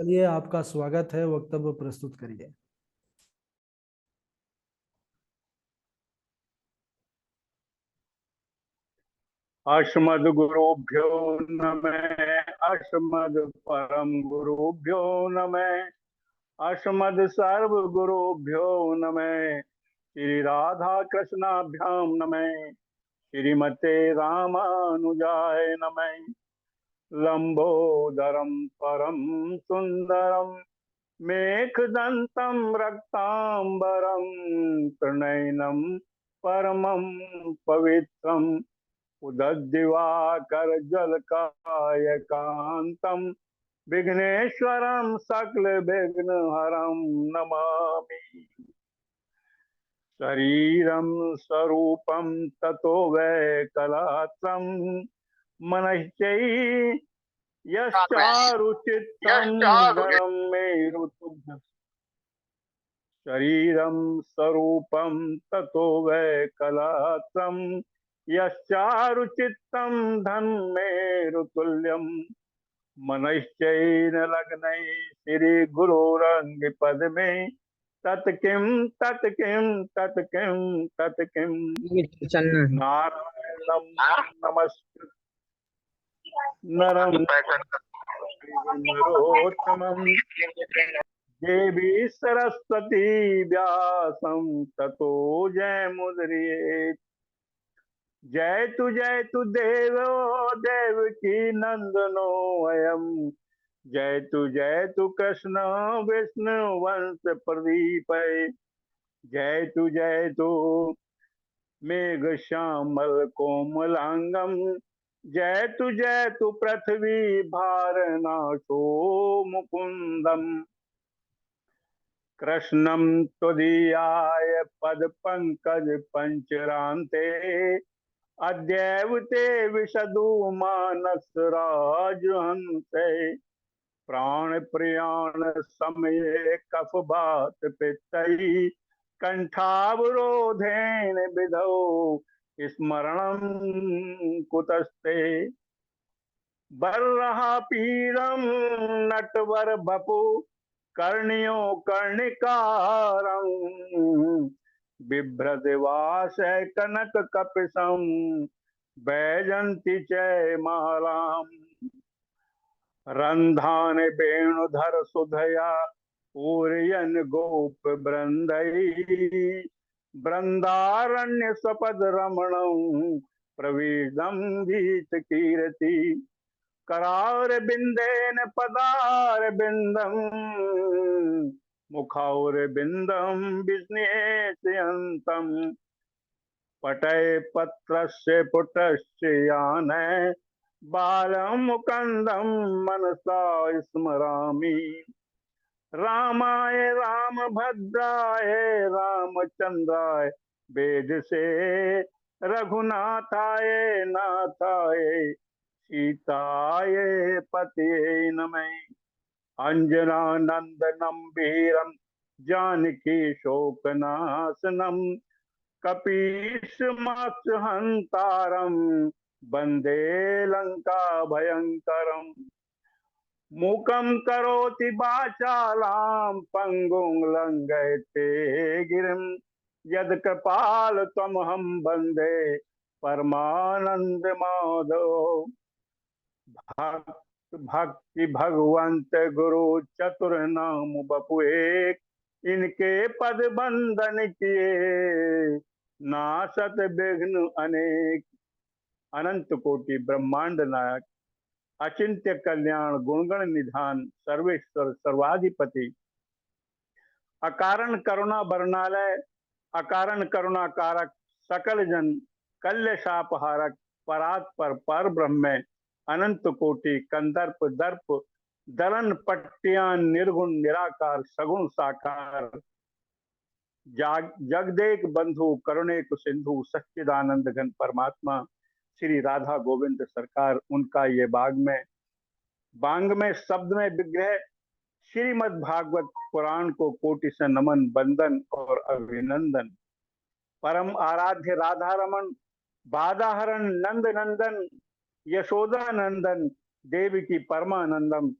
चलिए, आपका स्वागत है। वक्तव्य प्रस्तुत करिए। अस्मद् गुरुभ्यो नमः। अस्मद् परम गुरुभ्यो नमः। अस्मद् सर्व गुरुभ्यो नमः। श्री राधा कृष्णाभ्याम नमः। श्रीमते रामानुजाय नमः। लंबोदरम परम सुंदरम मेघदंतम रक्तांबरम त्रिनयनम परमं पवित्रम उदद्दिवाकर जलकायकांतम विघ्नेश्वरम सकल विघ्नहरम नमामि। शरीरम स्वरूपम ततो वैकलात्रम मनश्चै यश्चारुचित्तम धर्म मेरुतुभ्य। शरीरम स्वरूपम ततो वैकलात्रम यश्चारुचित्तम धन्मेरुतुल्यम। मनश्चैन लग्नै श्री गुरोरंग पद्मे तत्किं तत्किं तत्किं तत्किं। चलना नारायणं नमस्कृत्य नरं चैव नरोत्तमं देवी सरस्वती व्यासं ततो जयमुदीरयेत्। जय तु देवो देवकी नंदनो अयम्। जय तु कृष्ण विष्णु वंश प्रदीप। जय तु मेघ श्यामल कोमलांगम। जय तु पृथ्वी भारनाशो मुकुंदम। कृष्णं त्वदीयाय पद पंकज पंचरान्ते अद्यैव ते विशदु मानस राजहंसे। प्राण प्रयाण समये कफ बात पित्तै कंठावरोधेन विधौ स्मरणं कुतस्ते। बर्रहा पीरम नटवर बपु कर्णियो कर्णिकारं। बिभ्रदिवास कनक कपिशं बैजंती च मालाम। रंधान वेणुधर सुधया पूरयन गोप वृंदई। वृंदारण्य सपद रमणं प्रवीदम गीत कीर्ति। करार बिंदेन पदार बिंदम मुखौर बिंदम विस्नेयंतम। पटय पत्रस्य पुटस्य यानय बालम मुकंदम मनसा स्मरामि। रामाय रामभद्राय रामचंद्राय वेदसे रघुनाथाय नाथाय सीताय पतये नमः। अंजना नंदनम वीरम जानकी शोकनाशनम कपीशमाक्ष हंतारम वंदे लंका भयंकरम। मूकं करोति वाचालां पंगुं लंघयते गिरिं। यत्कृपाल तमहं वन्दे परमानंद माधव। भक्ति भगवंत गुरु चतुर नाम बपु एक। इनके पद बंदन किए नासत विघ्न अनेक। अनंत कोटि ब्रह्मांड नायक अचिंत्य कल्याण गुणगण निधान सर्वेश्वर सर्वाधिपति अकारण करुणा बरनालय अकारण करुणा कारक सकल जन कल्य शापहारक परात पर ब्रह्म अनंत कोटि कंदर्प दर्प दलन पट्टियान निर्गुण निराकार सगुण साकार। जगदेक बंधु करुणेक सिंधु सच्चिदानंद घन परमात्मा श्री राधा गोविंद सरकार। उनका ये बांग में शब्द में विग्रह श्रीमद् भागवत पुराण को कोटि से नमन बंदन और अभिनंदन। परम आराध्य राधा रमन बादाहरण नंद नंदन यशोदा नंदन देवी की परमानंदम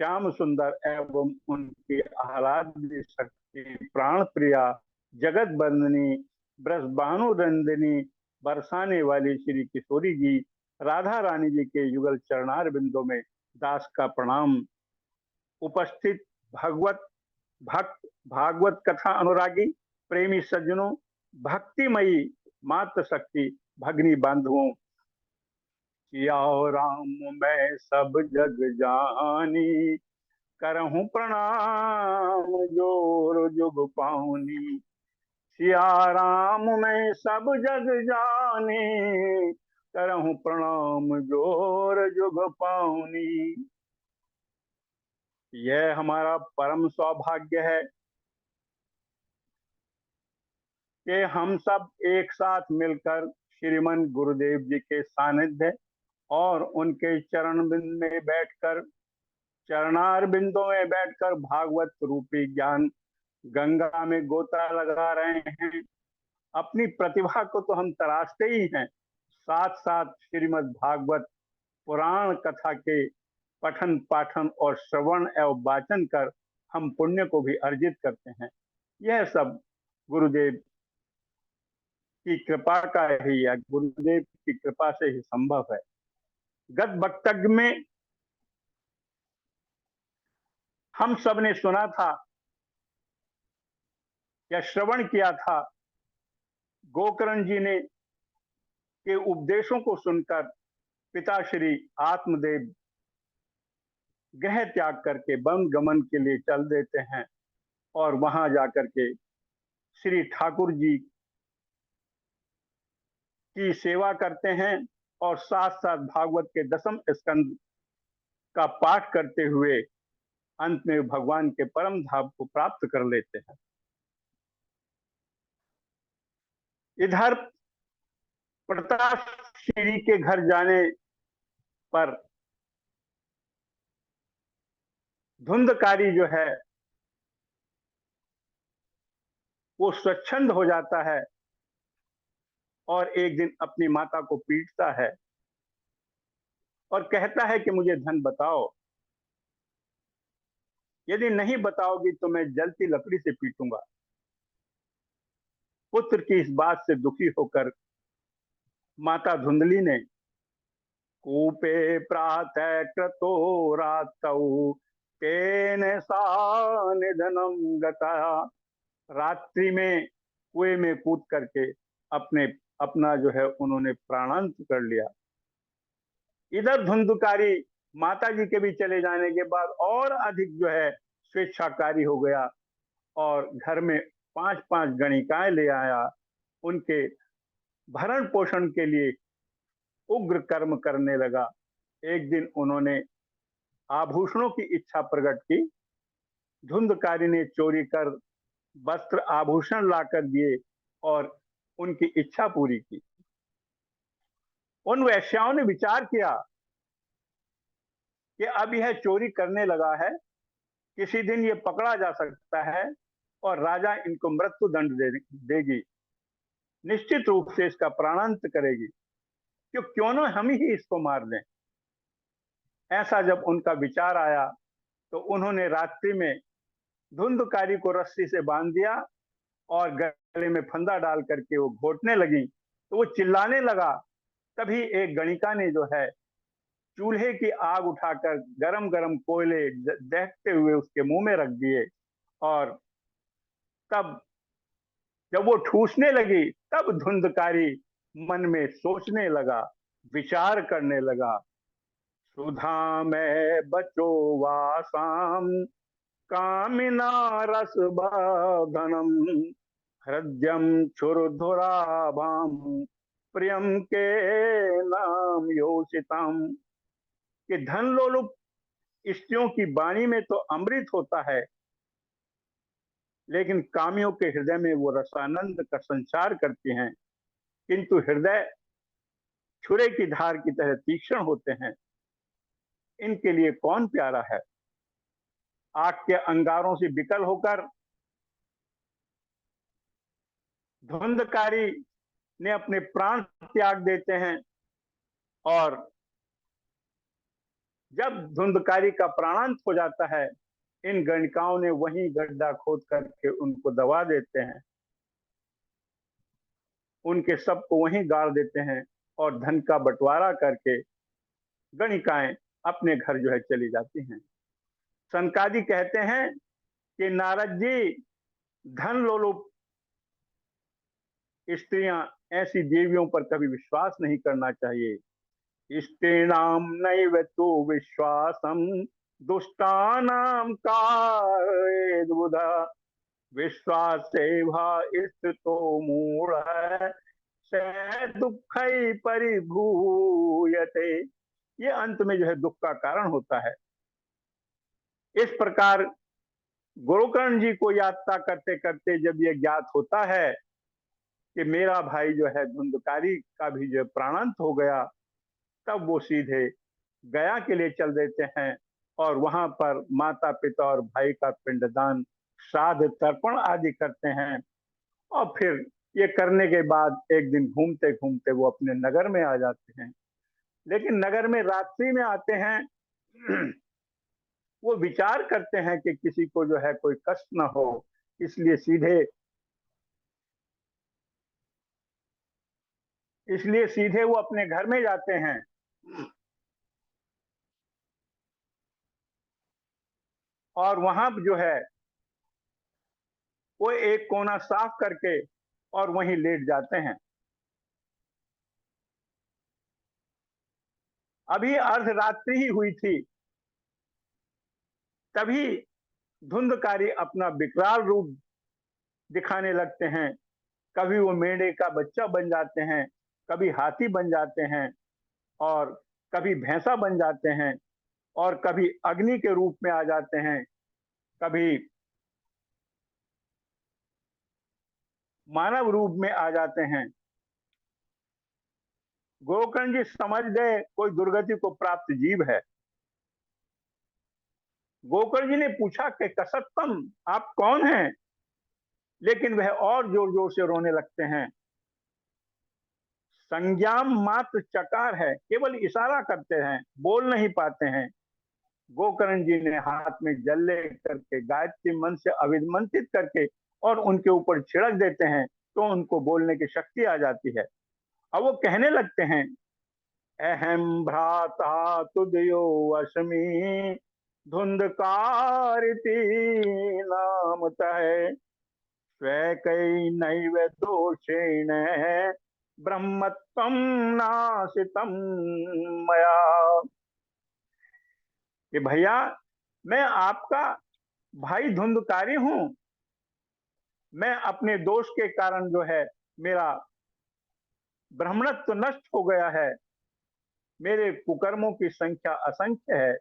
श्याम सुंदर एवं उनकी आह्लाद्य शक्ति प्राण प्रिया जगत बंदनी ब्रजबानु रंदिनी बरसाने वाली श्री किशोरी जी राधा रानी जी के युगल चरणार बिंदों में दास का प्रणाम। उपस्थित भगवत भक्त भागवत कथा अनुरागी प्रेमी सज्जनों, भक्तिमयी मात्र शक्ति भगनी बांधवों, सिया राम मैं सब जग जानी करहूं प्रणाम जोर जुग पाऊनी। सिया राम मैं सब जग जानी करहूं प्रणाम जोर जुग पाऊनी। यह हमारा परम सौभाग्य है कि हम सब एक साथ मिलकर श्रीमन गुरुदेव जी के सानिध्य और उनके चरण बिंद में बैठकर चरणार बिंदों में बैठकर भागवत रूपी ज्ञान गंगा में गोता लगा रहे हैं। अपनी प्रतिभा को तो हम तराशते ही हैं, साथ साथ श्रीमद् भागवत पुराण कथा के पठन पाठन और श्रवण एवं वाचन कर हम पुण्य को भी अर्जित करते हैं। यह सब गुरुदेव की कृपा का ही है, गुरुदेव की कृपा से ही संभव है। गत वक्तव्य में हम सब ने सुना था या श्रवण किया था, गोकर्ण जी ने के उपदेशों को सुनकर पिताश्री आत्मदेव गृह त्याग करके वन गमन के लिए चल देते हैं और वहां जाकर के श्री ठाकुर जी की सेवा करते हैं और साथ साथ भागवत के 10वें स्कंद का पाठ करते हुए अंत में भगवान के परम धाम को प्राप्त कर लेते हैं। इधर प्रताप श्री के घर जाने पर धुंधकारी जो है वो स्वच्छंद हो जाता है और एक दिन अपनी माता को पीटता है और कहता है कि मुझे धन बताओ, यदि नहीं बताओगी तो मैं जलती लकड़ी से पीटूंगा। पुत्र की इस बात से दुखी होकर माता धुंधली ने कूपे प्रातः क्रतो रातौ केन सा निधनम गता, रात्रि में कुएं में कूद करके अपना जो है उन्होंने प्राणांत कर लिया। इधर धुंधकारी माता जी के भी चले जाने के बाद और अधिक जो है स्वेच्छाकारी हो गया और घर में 5-5 गणिकाएं ले आया। उनके भरण पोषण के लिए उग्र कर्म करने लगा। एक दिन उन्होंने आभूषणों की इच्छा प्रकट की। धुंधकारी ने चोरी कर वस्त्र आभूषण लाकर दिए और उनकी इच्छा पूरी की। उन वैश्याओं ने विचार किया कि अब यह चोरी करने लगा है, किसी दिन ये पकड़ा जा सकता है और राजा इनको मृत्यु दंड देगी, निश्चित रूप से इसका प्राणांत करेगी, क्यों न हम ही इसको मार दें। ऐसा जब उनका विचार आया तो उन्होंने रात्रि में धुंधकारी को रस्सी से बांध दिया और गले में फंदा डाल करके वो घोटने लगी तो वो चिल्लाने लगा। तभी एक गणिका ने जो है चूल्हे की आग उठाकर गरम गरम कोयले दहकते हुए उसके मुंह में रख दिए और तब जब वो ठूसने लगी तब धुंधकारी मन में सोचने लगा, विचार करने लगा। सुधा में बचो वासाम कामिना रस बाधनम हृदयम क्षुरधुराभाम प्रियम के नाम योषिताम, कि धन लोलुप स्त्रियों की वाणी में तो अमृत होता है, लेकिन कामियों के हृदय में वो रसानंद का संचार करती हैं, किंतु हृदय छुरे की धार की तरह तीक्ष्ण होते हैं। इनके लिए कौन प्यारा है। आग के अंगारों से विकल होकर धुंधकारी ने अपने प्राण त्याग देते हैं और जब धुंधकारी का प्राणांत हो जाता है, इन गणिकाओं ने वहीं गड्ढा खोद करके उनको दबा देते हैं, उनके शव को वहीं गाड़ देते हैं और धन का बंटवारा करके गणिकाएं अपने घर जो है चली जाती हैं। सनकादि कहते हैं कि नारद जी, धन लोलुप स्त्रियां, ऐसी देवियों पर कभी विश्वास नहीं करना चाहिए। स्त्रीणाम नैव तु विश्वासम दुष्टानाम कारयेद बुधा विश्वासेवा स्थितो मूढ़ स दुख परिभूयते। ये अंत में जो है दुख का कारण होता है। इस प्रकार गोकर्ण जी को यात्रा करते करते जब ये ज्ञात होता है कि मेरा भाई जो है धुंधकारी का भी जो प्राणांत हो गया, तब वो सीधे गया के लिए चल देते हैं और वहां पर माता पिता और भाई का पिंडदान, श्राद्ध, तर्पण आदि करते हैं। और फिर ये करने के बाद एक दिन घूमते घूमते वो अपने नगर में आ जाते हैं। लेकिन नगर में रात्रि में आते हैं, वो विचार करते हैं कि किसी को जो है कोई कष्ट ना हो, इसलिए सीधे वो अपने घर में जाते हैं। और वहां जो है वो एक कोना साफ करके और वहीं लेट जाते हैं। अभी अर्धरात्रि ही हुई थी, तभी धुंधकारी अपना विकराल रूप दिखाने लगते हैं। कभी वो मेंढे का बच्चा बन जाते हैं, कभी हाथी बन जाते हैं, और कभी भैंसा बन जाते हैं, और कभी अग्नि के रूप में आ जाते हैं, कभी मानव रूप में आ जाते हैं। गोकर्ण जी समझ गए कोई दुर्गति को प्राप्त जीव है। गोकर्ण जी ने पूछा कि कसत्तम, आप कौन हैं? लेकिन वह और जोर जोर से रोने लगते हैं। संज्ञाम मात्र चकार है, केवल इशारा करते हैं, बोल नहीं पाते हैं। गोकर्ण जी ने हाथ में जल ले करके गायत्री मन से अभिमंत्रित करके और उनके ऊपर छिड़क देते हैं, तो उनको बोलने की शक्ति आ जाती है। अब वो कहने लगते हैं, अहम भ्राता तुदयो अश्मि धुंधकारिति नामतः स्वकई नैव दोषेण ब्रह्मत्वं नाशितम मया। कि भैया, मैं आपका भाई धुंधकारी हूं। मैं अपने दोष के कारण जो है मेरा ब्राह्मणत्व नष्ट हो गया है। मेरे कुकर्मों की संख्या असंख्य है,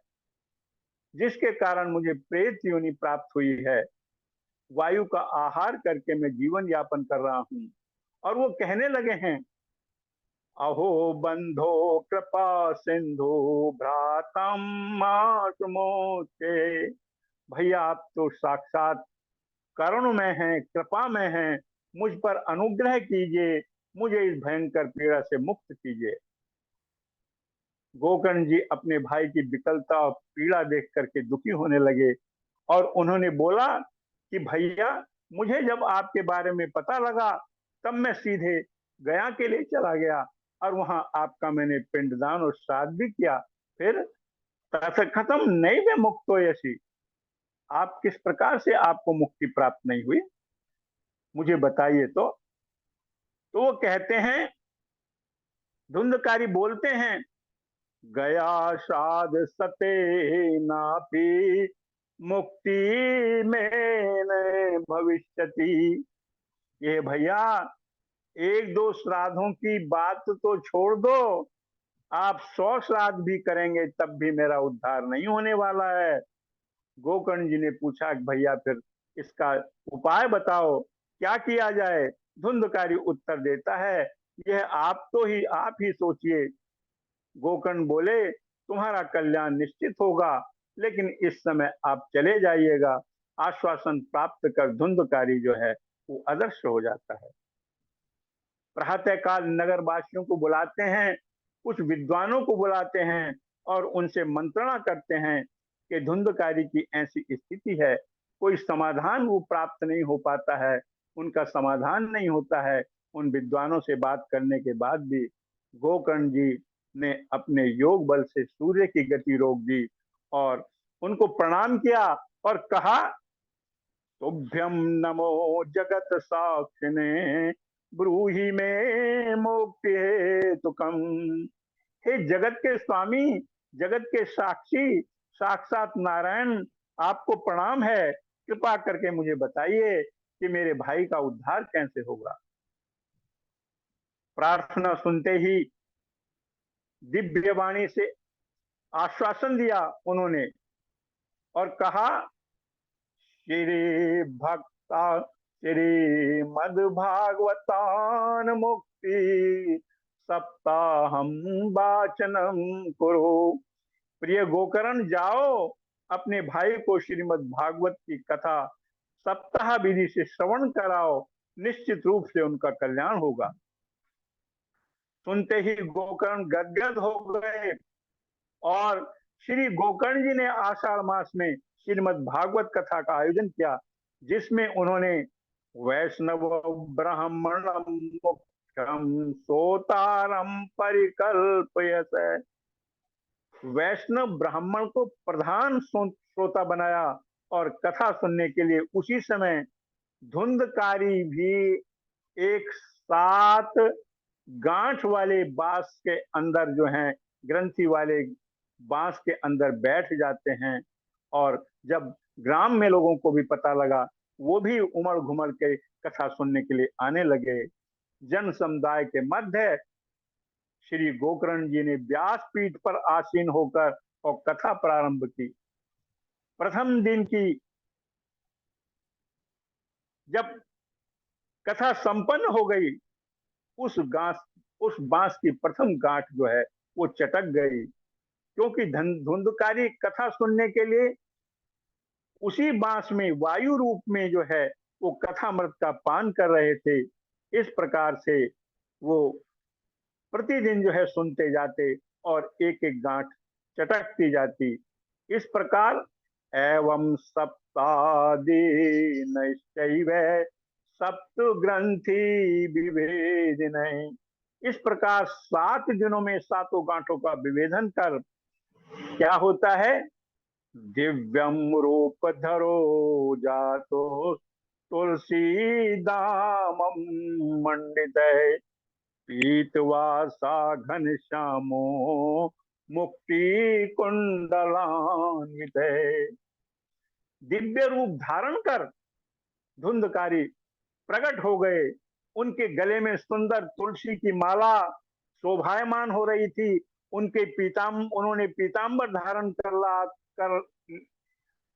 जिसके कारण मुझे प्रेत योनि प्राप्त हुई है। वायु का आहार करके मैं जीवन यापन कर रहा हूं। और वो कहने लगे हैं, अहो बंधो कृपा सिंधु भ्रातम मासुमोचे। भैया, आप तो साक्षात करुण में हैं, कृपा में हैं। मुझ पर अनुग्रह कीजिए, मुझे इस भयंकर पीड़ा से मुक्त कीजिए। गोकर्ण जी अपने भाई की विकलता और पीड़ा देख करके दुखी होने लगे और उन्होंने बोला कि भैया, मुझे जब आपके बारे में पता लगा, तब मैं सीधे गया के लिए चला गया और वहां आपका मैंने पिंडदान और श्राद्ध भी किया। फिर खत्म नहीं वे मुक्त हो यशी, आप किस प्रकार से आपको मुक्ति प्राप्त नहीं हुई, मुझे बताइए तो वो कहते हैं, धुंधकारी बोलते हैं, गया साध सते नापी मुक्ति में भविष्यति। ये भैया, एक दो श्राद्धों की बात तो छोड़ दो, आप 100 श्राद्ध भी करेंगे तब भी मेरा उद्धार नहीं होने वाला है। गोकर्ण जी ने पूछा, भैया फिर इसका उपाय बताओ, क्या किया जाए? धुंधकारी उत्तर देता है, यह आप ही सोचिए। गोकर्ण बोले, तुम्हारा कल्याण निश्चित होगा, लेकिन इस समय आप चले जाइएगा। आश्वासन प्राप्त कर धुंधकारी जो है वो अदृश्य हो जाता है। प्रातः काल नगर वासियों को बुलाते हैं, कुछ विद्वानों को बुलाते हैं और उनसे मंत्रणा करते हैं कि धुंधकारी की ऐसी स्थिति है, कोई समाधान वो प्राप्त नहीं हो पाता है, उनका समाधान नहीं होता है। उन विद्वानों से बात करने के बाद भी गोकर्ण जी ने अपने योग बल से सूर्य की गति रोक दी और उनको प्रणाम किया और कहा, तुभ्यं नमो जगत साक्षिणे ब्रूहि में मुक्ति हेतुकम। हे जगत के स्वामी, जगत के साक्षी, साक्षात नारायण, आपको प्रणाम है। कृपा करके मुझे बताइए कि मेरे भाई का उद्धार कैसे होगा। प्रार्थना सुनते ही दिव्य वाणी से आश्वासन दिया उन्होंने और कहा, श्री भक्ता श्री मद भागवतान मुक्ति सप्ताहम वाचनम करो। प्रिय गोकर्ण, जाओ अपने भाई को श्रीमद् भागवत की कथा सप्ताह विधि से श्रवण कराओ, निश्चित रूप से उनका कल्याण होगा। सुनते ही गोकर्ण गदगद हो गए और श्री गोकर्ण जी ने आषाढ़ मास में श्रीमद् भागवत कथा का आयोजन किया, जिसमें उन्होंने वैष्णव ब्राह्मणम मुख्यम सोतारम परिकल्पयत, वैष्णव ब्राह्मण को प्रधान श्रोता बनाया और कथा सुनने के लिए उसी समय धुंधकारी भी एक 7 गांठ वाले बांस के अंदर जो हैं, ग्रंथि वाले बांस के अंदर बैठ जाते हैं। और जब ग्राम में लोगों को भी पता लगा, वो भी उमड़ घुमड़ के कथा सुनने के लिए आने लगे। जन समुदाय के मध्य श्री गोकर्ण जी ने व्यास पीठ पर आसीन होकर और कथा प्रारंभ की। प्रथम दिन की जब कथा संपन्न हो गई, उस बांस की प्रथम गांठ जो है वो चटक गई, क्योंकि धुंधकारी कथा सुनने के लिए उसी बांस में वायु रूप में जो है वो कथामृत का पान कर रहे थे। इस प्रकार से वो प्रतिदिन जो है सुनते जाते और एक एक गांठ चटकती जाती। इस प्रकार एवं सप्तादि नैश्चैव सप्त ग्रंथि विभेदन, इस प्रकार 7 दिनों में 7 गांठों का विभेदन कर क्या होता है, दिव्यम रूप धरो जातो तुलसी दामम मंडित पीतवासा घनश्यामो मुक्ति कुंडलान्वित। दिव्य रूप धारण कर धुंधकारी प्रकट हो गए। उनके गले में सुंदर तुलसी की माला शोभायमान हो रही थी। उन्होंने पीताम्बर धारण कर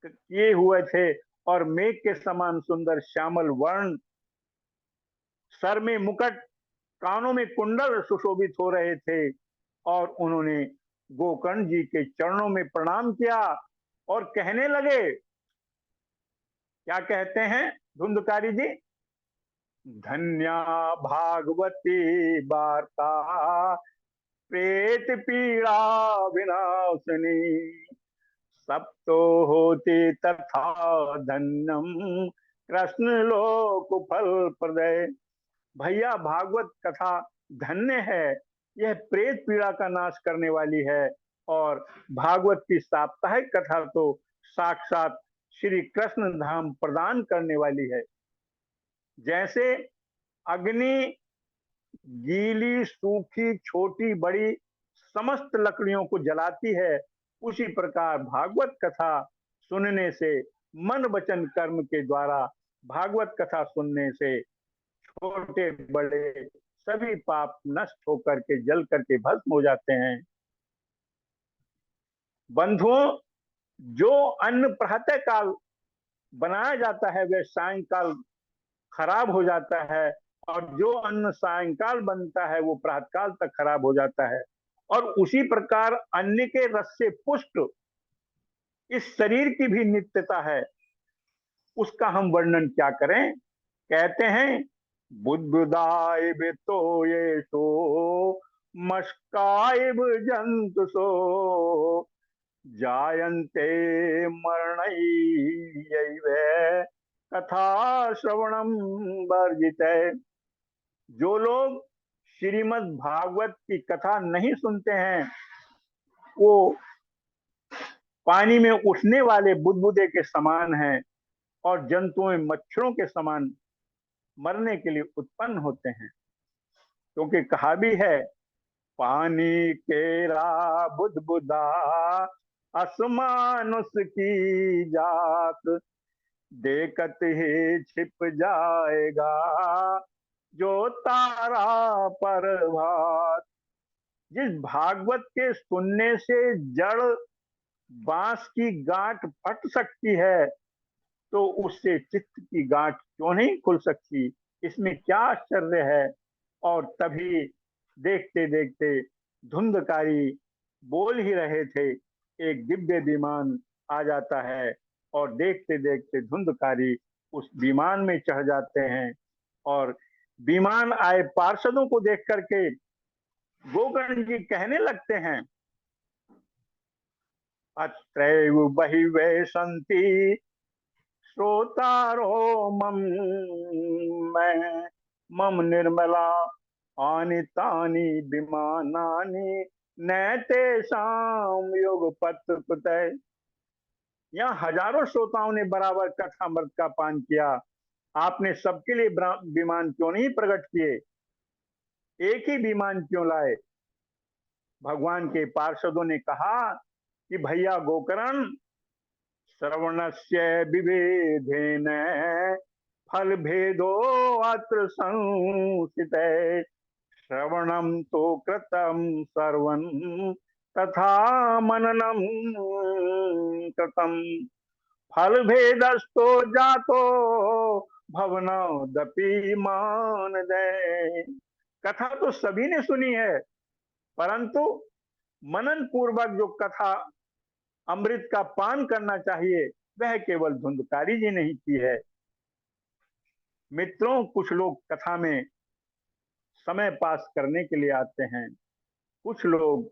किए हुए थे और मेघ के समान सुंदर श्यामल वर्ण, सर में मुकुट, कानों में कुंडल सुशोभित हो रहे थे। और उन्होंने गोकर्ण जी के चरणों में प्रणाम किया और कहने लगे, क्या कहते हैं धुंधकारी जी, धन्या भागवती वार्ता प्रेत पीड़ा विनाशनी सप्तो होते तथा धन्यम कृष्ण लोक फल प्रदय। भैया, भागवत कथा धन्य है, यह प्रेत पीड़ा का नाश करने वाली है। और भागवत की साप्ताहिक कथा तो साक्षात श्री कृष्ण धाम प्रदान करने वाली है। जैसे अग्नि गीली, सूखी, छोटी बड़ी समस्त लकड़ियों को जलाती है, उसी प्रकार भागवत कथा सुनने से, मन वचन कर्म के द्वारा भागवत कथा सुनने से छोटे बड़े सभी पाप नष्ट होकर के जल करके भस्म हो जाते हैं। बंधुओं, जो अन्न प्रातः काल बनाया जाता है वह सायंकाल खराब हो जाता है, और जो अन्न सायंकाल बनता है वो प्रातःकाल तक खराब हो जाता है। और उसी प्रकार अन्न के रस से पुष्ट इस शरीर की भी नित्यता है, उसका हम वर्णन क्या करें। कहते हैं, बुद्धदाय तो ये तो मस्काइब जंतुषो जायन्ते मरणैयैव कथा श्रवणम वर्जिते। जो लोग श्रीमद् भागवत की कथा नहीं सुनते हैं वो पानी में उठने वाले बुदबुदे के समान हैं और जंतुओं मच्छरों के समान मरने के लिए उत्पन्न होते हैं। क्योंकि कहा भी है, पानी केरा बुदबुदा आसमान उसकी जात, देखत ही छिप जाएगा जो तारा प्रभात। जिस भागवत के सुनने से जड़ बांस की गांठ फट सकती है तो उससे चित्त की गांठ क्यों नहीं खुल सकती? इसमें क्या आश्चर्य है? और तभी देखते देखते धुंधकारी बोल ही रहे थे, एक दिव्य विमान आ जाता है और देखते देखते धुंधकारी उस विमान में चढ़ जाते हैं। और विमान आए पार्षदों को देख करके गोकर्ण जी कहने लगते हैं, अत्रैव बहिवे सन्ति श्रोतारो मम मैं मम निर्मला आनि तानि विमानानि नैतेषां युगपत् कृतय। यहाँ हजारों श्रोताओं ने बराबर कथामृत का पान किया, आपने सबके लिए विमान क्यों नहीं प्रकट किए? एक ही विमान क्यों लाए? भगवान के पार्षदों ने कहा कि भैया गोकर्ण, श्रवणस्य विभेदेन फल भेदो अत्र संस्थितः, श्रवणम तो कृतम सर्वं तथा मननम कृतम, फल भेदस्तो जातो भवनोदपि मानदे। कथा तो सभी ने सुनी है, परंतु मनन पूर्वक जो कथा अमृत का पान करना चाहिए वह केवल धुंधकारी जी नहीं की है। मित्रों, कुछ लोग कथा में समय पास करने के लिए आते हैं, कुछ लोग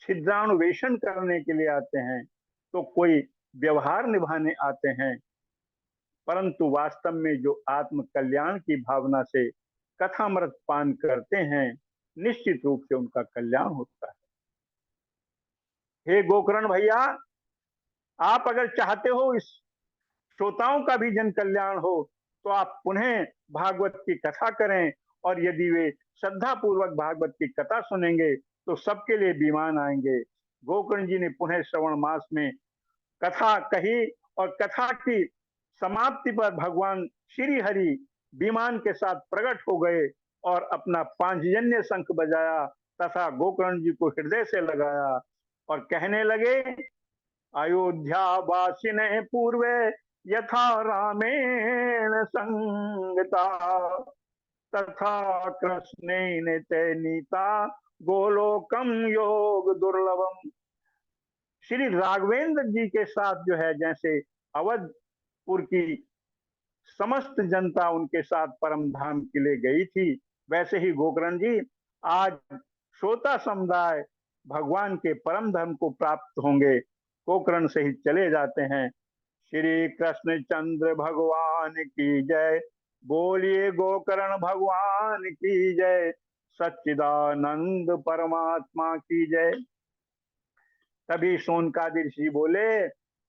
छिद्रान्वेषण करने के लिए आते हैं, तो कोई व्यवहार निभाने आते हैं, परंतु वास्तव में जो आत्म कल्याण की भावना से कथामृत पान करते हैं, निश्चित रूप से उनका कल्याण होता है। हे गोकर्ण भैया, आप अगर चाहते हो इस श्रोताओं का भी जन कल्याण हो तो आप पुनः भागवत की कथा करें, और यदि वे श्रद्धा पूर्वक भागवत की कथा सुनेंगे तो सबके लिए विमान आएंगे। गोकर्ण जी ने पुनः श्रवण मास में कथा कही और कथा की समाप्ति पर भगवान श्री हरि विमान के साथ प्रकट हो गए और अपना पांचजन्य शंख बजाया तथा गोकर्ण जी को हृदय से लगाया और कहने लगे, अयोध्या वासिने पूर्वे यथा रामेण संगता तथा कृष्णेन नीता गोलोकम योग दुर्लभम। श्री राघवेंद्र जी के साथ जो है, जैसे अवधपुर की समस्त जनता उनके साथ परम धाम के लिए गई थी, वैसे ही गोकर्ण जी आज श्रोता समुदाय भगवान के परम धर्म को प्राप्त होंगे। गोकर्ण से ही चले जाते हैं। श्री कृष्ण चंद्र भगवान की जय, बोलिए गोकर्ण भगवान की जय, सच्चिदानंद परमात्मा की जय। तभी सोनकादि ऋषि बोले,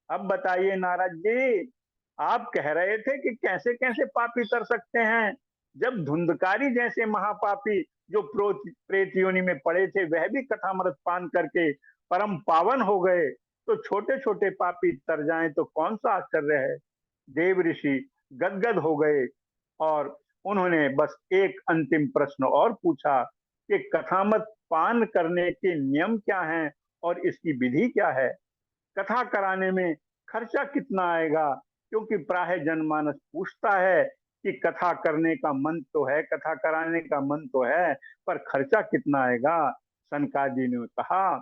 अब बताइए नारद जी, आप कह रहे थे कि कैसे कैसे पापी तर सकते हैं, जब धुंधकारी जैसे महापापी जो प्रेत योनि में पड़े थे वह भी कथामृत पान करके परम पावन हो गए, तो छोटे छोटे पापी तर जाएं तो कौन सा आश्चर्य है। देव ऋषि गदगद हो गए और उन्होंने बस एक अंतिम प्रश्न और पूछा कि कथामृत पान करने के नियम क्या हैं और इसकी विधि क्या है? कथा कराने में खर्चा कितना आएगा? क्योंकि प्राय जनमानस पूछता है कि कथा करने का मन तो है, कथा कराने का मन तो है, पर खर्चा कितना आएगा? सनकादि ने कहा,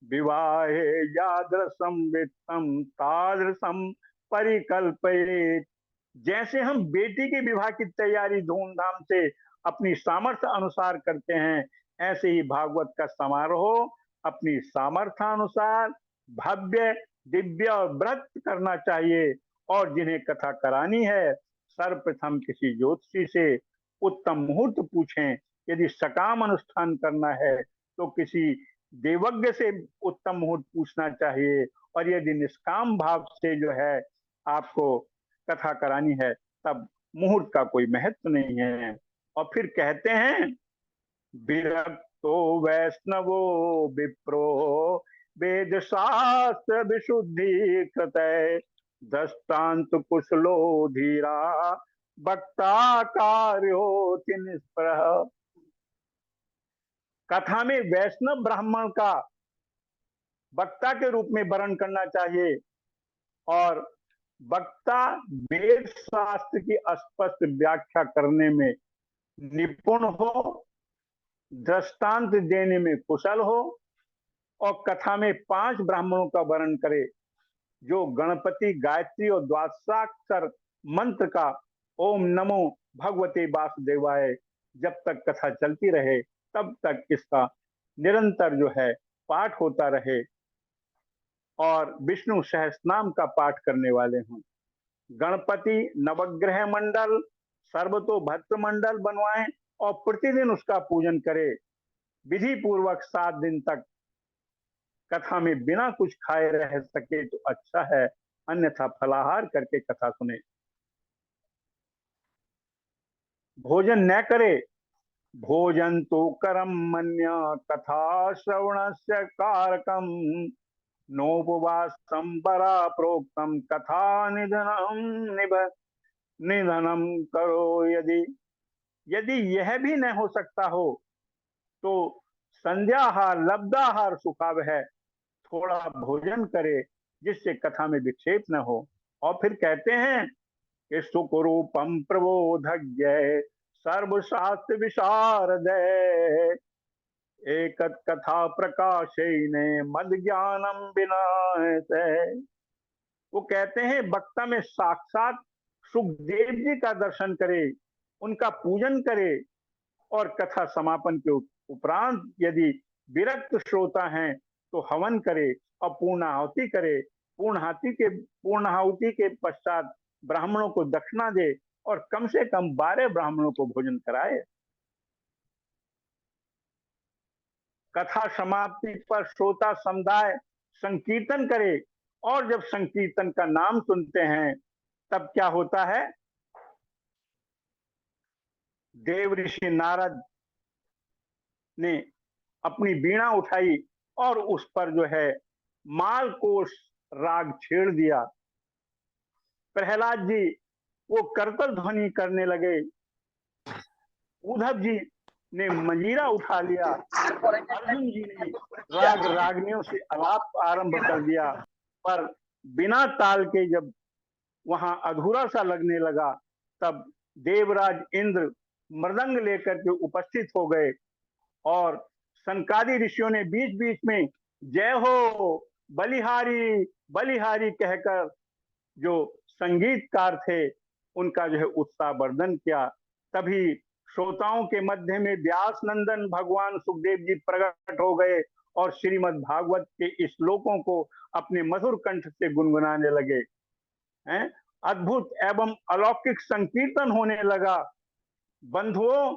विवाहे यादृशम वित्तम तादृशम परिकल्पयेत्। जैसे हम बेटी के विवाह की तैयारी धूमधाम से अपनी सामर्थ्य अनुसार करते हैं, ऐसे ही भागवत का समारोह अपनी सामर्थ्यानुसार भव्य, दिव्य और व्रत करना चाहिए। और जिन्हें कथा करानी है सर्वप्रथम किसी ज्योतिषी से उत्तम मुहूर्त पूछें। यदि सकाम अनुष्ठान करना है तो किसी देवज्ञ से उत्तम मुहूर्त पूछना चाहिए। और यदि निष्काम भाव से जो है आपको कथा करानी है तब मुहूर्त का कोई महत्व नहीं है। और फिर कहते हैं विरक्तो वैष्णवो विप्रो वेद शास्त्र विशुद्धि कृत दृष्टांत कुशलो धीरा वक्ता कार्योति निष्प्रह। कथा में वैष्णव ब्राह्मण का वक्ता के रूप में वर्ण करना चाहिए और वक्ता वेद शास्त्र की स्पष्ट व्याख्या करने में निपुण हो, दृष्टांत देने में कुशल हो और कथा में 5 ब्राह्मणों का वर्णन करे जो गणपति, गायत्री और द्वादशाक्षर मंत्र का ओम नमो भगवते वासुदेवाय जब तक कथा चलती रहे तब तक इसका निरंतर जो है पाठ होता रहे और विष्णु सहस्रनाम का पाठ करने वाले हों। गणपति नवग्रह मंडल सर्वतोभद्र मंडल बनवाएं और प्रतिदिन उसका पूजन करे। विधि पूर्वक 7 दिन तक कथा में बिना कुछ खाए रह सके तो अच्छा है, अन्यथा फलाहार करके कथा सुने। भोजन न करे, भोजन तो करम मन्य कथा श्रवणस्य कारकम नोपवासम परा प्रोक्तम कथा निधनम करो। यदि यदि यह भी न हो सकता हो तो संध्याहार लब्धाहार सुखाव है, थोड़ा भोजन करे जिससे कथा में विक्षेप न हो। और फिर कहते हैं कि सुखरूपम प्रबोधज्ञ सर्वशास्त्र विशारद एक कथा प्रकाशेन मद ज्ञानम विनाश। वो कहते हैं वक्ता में साक्षात सुखदेव जी का दर्शन करे, उनका पूजन करे और कथा समापन के उपरांत यदि विरक्त श्रोता हैं तो हवन करे और पूर्णाहुति करे। पूर्णाहुति के पश्चात ब्राह्मणों को दक्षिणा दे और कम से कम 12 ब्राह्मणों को भोजन कराए। कथा समाप्ति पर श्रोता समुदाय संकीर्तन करे और जब संकीर्तन का नाम सुनते हैं तब क्या होता है, देव ऋषि नारद ने अपनी वीणा उठाई और उस पर जो है मालकोश राग छेड़ दिया। प्रहलाद जी वो करतल ध्वनि करने लगे, उद्धव जी ने मंजीरा उठा लिया, अर्जुन जी ने राग रागनियों से आलाप आरंभ कर दिया। पर बिना ताल के जब वहां अधूरा सा लगने लगा तब देवराज इंद्र मृदंग लेकर के उपस्थित हो गए और सनकादि ऋषियों ने बीच बीच में जय हो बलिहारी बलिहारी कहकर जो संगीतकार थे उनका जो है उत्साह वर्धन किया। तभी श्रोताओं के मध्य में व्यास नंदन भगवान सुखदेव जी प्रकट हो गए और श्रीमद् भागवत के श्लोकों को अपने मधुर कंठ से गुनगुनाने लगे हैं। अद्भुत एवं अलौकिक संकीर्तन होने लगा। बंधुओं,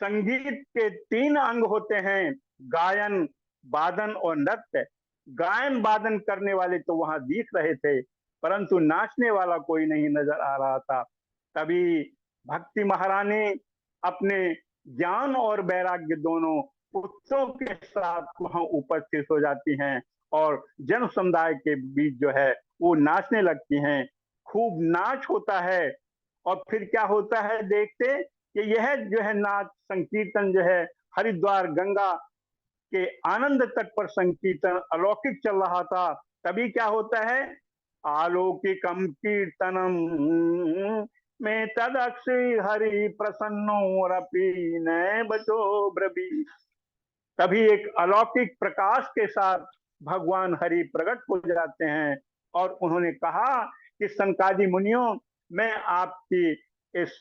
संगीत के 3 अंग होते हैं, गायन, वादन और नृत्य। गायन वादन करने वाले तो वहां दिख रहे थे परंतु नाचने वाला कोई नहीं नजर आ रहा था। तभी भक्ति महारानी अपने ज्ञान और वैराग्य दोनों पुत्रों के साथ वहां उपस्थित हो जाती हैं और जन समुदाय के बीच जो है वो नाचने लगती हैं। खूब नाच होता है और फिर क्या होता है देखते कि यह जो है नाच संकीर्तन जो है हरिद्वार गंगा के आनंद तट पर संकीर्तन अलौकिक चल रहा था। तभी क्या होता है, आलौकिकम कीर्तनम में तदक्षी हरि प्रसन्नो रपी न बचो ब्रवी। तभी एक अलौकिक प्रकाश के साथ भगवान हरि प्रकट हो जाते हैं और उन्होंने कहा कि सनकादि मुनियों, मैं आपकी इस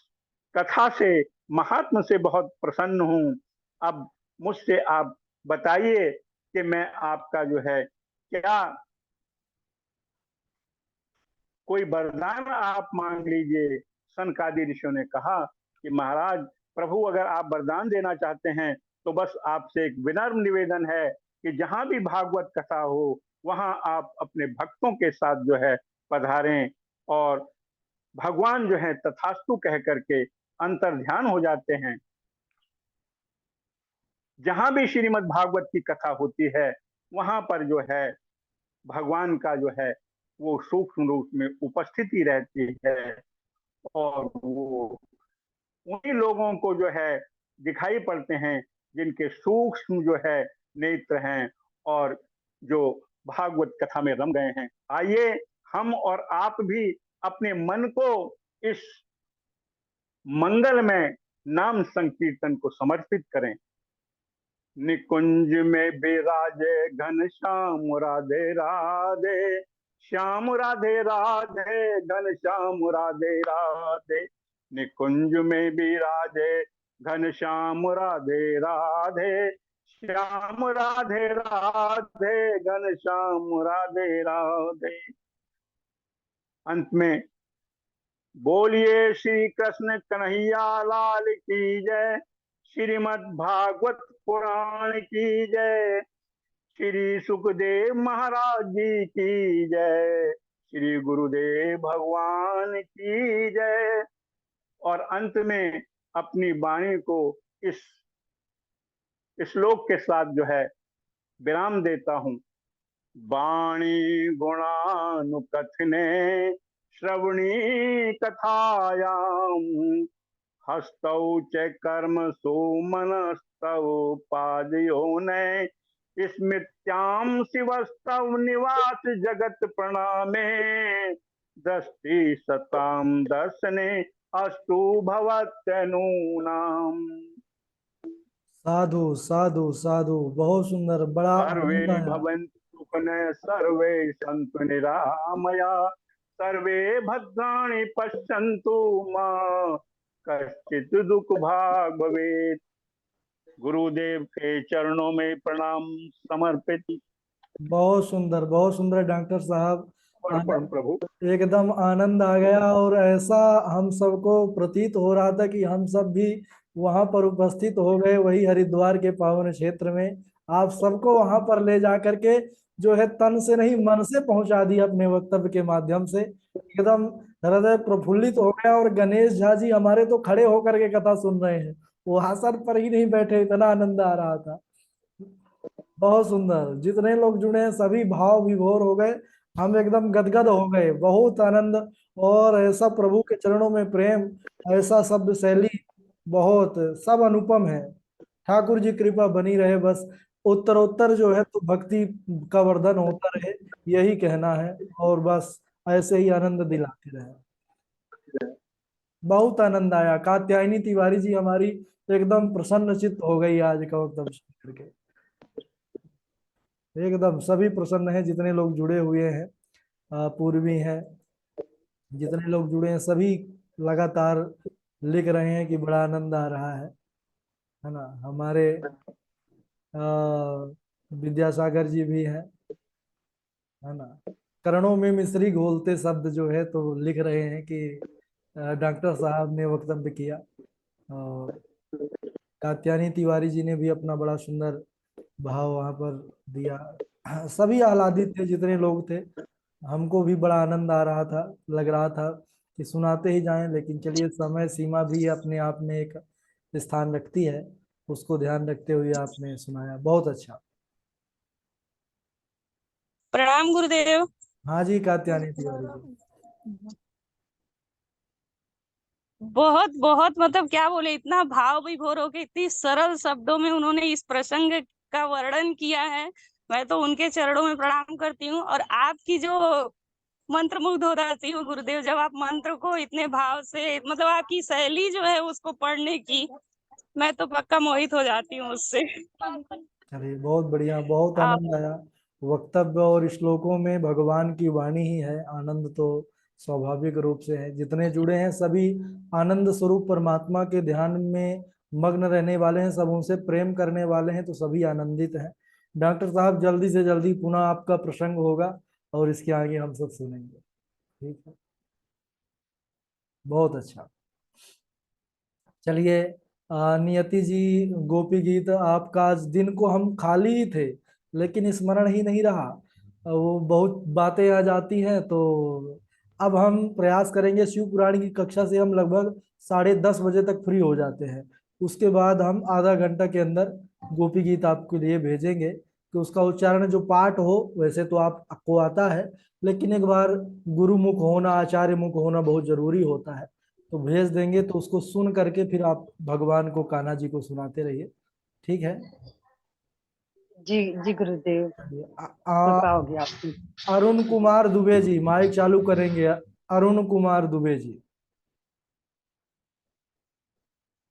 कथा से महात्म से बहुत प्रसन्न हूं। अब मुझसे आप बताइए कि मैं आपका जो है क्या कोई वरदान आप मांग लीजिए। सनकादि ऋषियों ने कहा कि महाराज प्रभु, अगर आप वरदान देना चाहते हैं तो बस आपसे एक विनम्र निवेदन है कि जहां भी भागवत कथा हो वहां आप अपने भक्तों के साथ जो है पधारें, और भगवान जो है तथास्तु कह करके अंतर ध्यान हो जाते हैं। जहां भी श्रीमद् भागवत की कथा होती है वहां पर जो है भगवान का जो है वो सूक्ष्म रूप में उपस्थिति रहती है, और वो उन्हीं लोगों को जो है दिखाई पड़ते हैं जिनके सूक्ष्म जो है नेत्र हैं और जो भागवत कथा में रम गए हैं। आइए हम और आप भी अपने मन को इस मंगल में नाम संकीर्तन को समर्पित करें। निकुंज में विराजे घन श्याम राधे राधे, श्याम राधे राधे घन श्याम राधे राधे। निकुंज में विराजे घन श्याम राधे राधे, श्याम राधे राधे घन श्याम राधे राधे। अंत में बोलिए श्री कृष्ण कन्हैया लाल की जय, श्रीमद् भागवत पुराण की जय, श्री सुखदेव महाराज जी की जय, श्री गुरुदेव भगवान की जय। और अंत में अपनी वाणी को इस श्लोक के साथ जो है विराम देता हूं। वाणी गुणानुकथने श्रवणी कथायाम, हस्तौ च कर्मसु मनस्तौ पादयोने, स्मृत्याम शिवस्तव निवास जगत प्रणामे, दृष्टि सताम दर्शने अस्तु भवत्यनूनाम। साधु साधु साधु, बहुत सुंदर, बड़ा सर्वे आनंद आया। भवन्तु सुखिनः, सर्वे सन्तु निरामया, सर्वे भद्राणि पश्यन्तु मा कश्चित् दुःख भाग् भवेत्। गुरुदेव के चरणों में प्रणाम समर्पित। बहुत सुंदर डॉक्टर साहब। अर्पण प्रभु। एकदम आनंद आ गया, और ऐसा हम सबको प्रतीत हो रहा था कि हम सब भी वहां पर उपस्थित हो गए, वही हरिद्वार के पावन क्षेत्र में। आप सबको वहां पर ले जा करके जो है तन से नहीं मन से पहुंचा दिया अपने वक्तव्य के माध्यम से। एकदम हृदय प्रफुल्लित हो गया। और गणेश झा जी हमारे तो खड़े होकर के कथा सुन रहे हैं, वो आसन पर ही नहीं बैठे, इतना आनंद आ रहा था। बहुत सुंदर, जितने लोग जुड़े हैं सभी भाव विभोर हो गए, हम एकदम गदगद हो गए, बहुत आनंद। और ऐसा प्रभु के चरणों में प्रेम, ऐसा शब्द शैली, बहुत सब अनुपम है। ठाकुर जी कृपा बनी रहे बस, उत्तरोत्तर जो है तो भक्ति का वर्धन होता रहे, यही कहना है। और बस ऐसे ही आनंद दिलाते रहे। बहुत आनंद आया। कात्यायनी तिवारी जी हमारी एकदम प्रसन्न चित्त हो गई आज का वक्तव्य सुन करके। एकदम सभी प्रसन्न हैं जितने लोग जुड़े हुए हैं, पूर्वी हैं, जितने लोग जुड़े हैं सभी लगातार लिख रहे हैं कि बड़ा आनंद आ रहा है ना। हमारे विद्यासागर जी भी हैं, है ना। करणों में मिश्री घोलते शब्द जो है तो लिख रहे हैं कि डॉक्टर साहब ने वक्तव्य किया। और कात्यायनी तिवारी जी ने भी अपना बड़ा सुंदर भाव वहां पर दिया। सभी आह्लादित थे जितने लोग थे। हमको भी बड़ा आनंद आ रहा था, लग रहा था कि सुनाते ही जाएं, लेकिन चलिए समय सीमा भी अपने आप में एक स्थान रखती है, उसको ध्यान रखते हुए आपने सुनाया, बहुत अच्छा। प्रणाम गुरुदेव। हाँ जी कात्यायनी तिवारी जी। बहुत बहुत मतलब क्या बोले, इतना भाव विभोर होके इतनी सरल शब्दों में उन्होंने इस प्रसंग का वर्णन किया है। मैं तो उनके चरणों में प्रणाम करती हूँ। और आपकी जो मंत्र मुग्ध हो जाती हूँ गुरुदेव, जब आप मंत्र को इतने भाव से, मतलब आपकी शैली जो है उसको पढ़ने की, मैं तो पक्का मोहित हो जाती हूँ उससे। अरे बहुत बढ़िया, बहुत आप आनंद आया। वक्तव्य और श्लोकों में भगवान की वाणी ही है, आनंद तो स्वाभाविक रूप से है। जितने जुड़े हैं सभी आनंद स्वरूप परमात्मा के ध्यान में मग्न रहने वाले हैं, सब उनसे प्रेम करने वाले हैं, तो सभी आनंदित हैं। डॉक्टर साहब जल्दी से जल्दी पुनः आपका प्रसंग होगा और इसके आगे हम सब सुनेंगे। ठीक है, बहुत अच्छा। चलिए, नियति जी, गोपी गीत आपका आज दिन को हम खाली ही थे, लेकिन स्मरण ही नहीं रहा। वो बहुत बातें आ जाती हैं, तो अब हम प्रयास करेंगे। शिव पुराण की कक्षा से हम लगभग 10:30 बजे तक फ्री हो जाते हैं। उसके बाद हम आधा घंटा के अंदर गोपी गीत आपके लिए भेजेंगे, कि उसका उच्चारण जो पाठ हो, वैसे तो आपको आता है, लेकिन एक बार गुरुमुख होना, आचार्य मुख होना बहुत जरूरी होता है। तो भेज देंगे, तो उसको सुन करके फिर आप भगवान को, कान्हा जी को सुनाते रहिए। ठीक है। जी जी गुरुदेव, आ, कृपा होगी आपकी। अरुण कुमार दुबे जी माइक चालू करेंगे। अरुण कुमार दुबे जी।